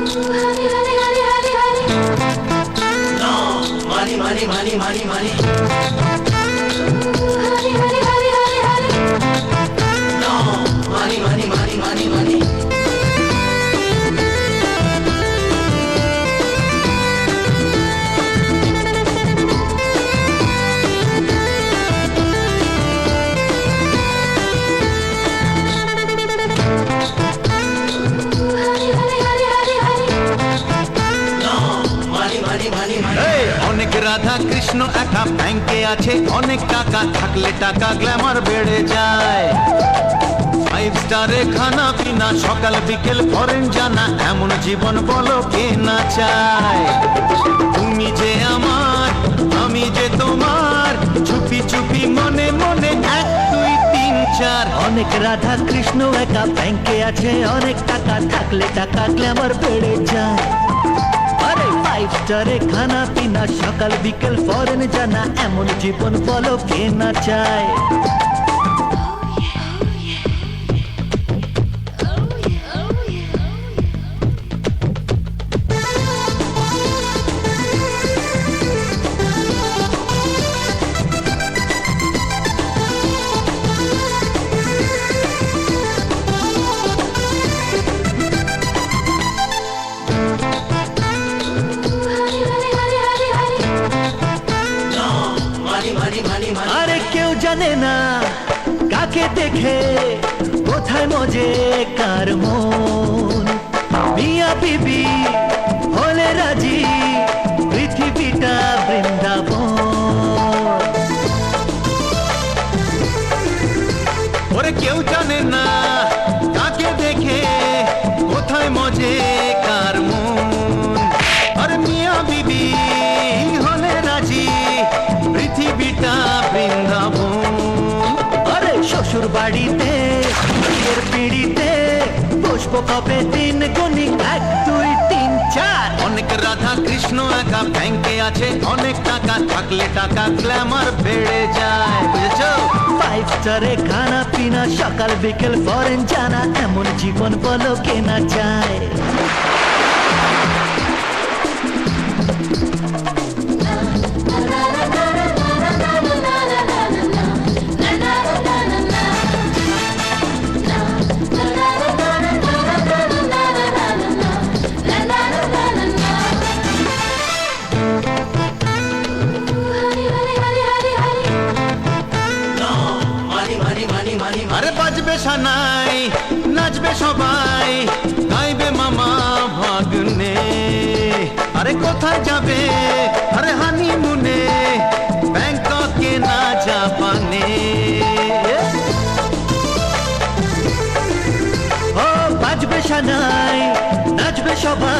Money, money, money, money, money. No, money, money, money, money, money. অনেক রাধা কৃষ্ণ একা ব্যাংকে আছে, অনেক টাকা থাকলে টাকা গ্ল্যামার বেড়ে যায়। 5 স্টারে খানা পিনা, সকাল বিকেল ফরেন জানা, এমন জীবন বলো কে না চায়। তুমি যে আমার, আমি যে তোমার, চুপি চুপি মনে মনে 1 2 3 4। অনেক রাধা কৃষ্ণ একা ব্যাংকে আছে, অনেক টাকা থাকলে টাকা গ্ল্যামার বেড়ে যায়। আরে 5 স্টারে খানা পিনা, সকাল বিকেল ফরেন জানা, এমন জীবন বলো কে না চায়। আরে কেউ জানে না কাকে দেখে কোথায় মজে কার মন। মিয়া বিবি হলে রাজি, পৃথিবীটা বৃন্দাবন। ওরে কেউ জানে না কাকে দেখে কোথায় মজে কার মন। আরে মিয়া বিবি হলে রাজি, পৃথিবীটা বৃন্দাবন। আরে শ্বশুর বাড়িতে বিয়ের পিড়িতে বসবো কবে দিন গুনি 1 2 3 4। অনেক রাধা কৃষ্ণ একা ব্যাংকে আছে, অনেক টাকা থাকলে টাকা গ্ল্যামার বেড়ে যায়। বুঝেছো? 5 স্টারে খানা পিনা, সকাল বিকেল ফরেন জানা, এমন জীবন বলো কে না চায়। আরে বাজবে সানাই, নাচবে সবাই, গাইবে মামা ভাগ্নে। আরে কোথায় যাবে আরে হানিমুনে, ব্যাংককে না জাপানে। ও বাজবে সানাই, নাচবে সবাই,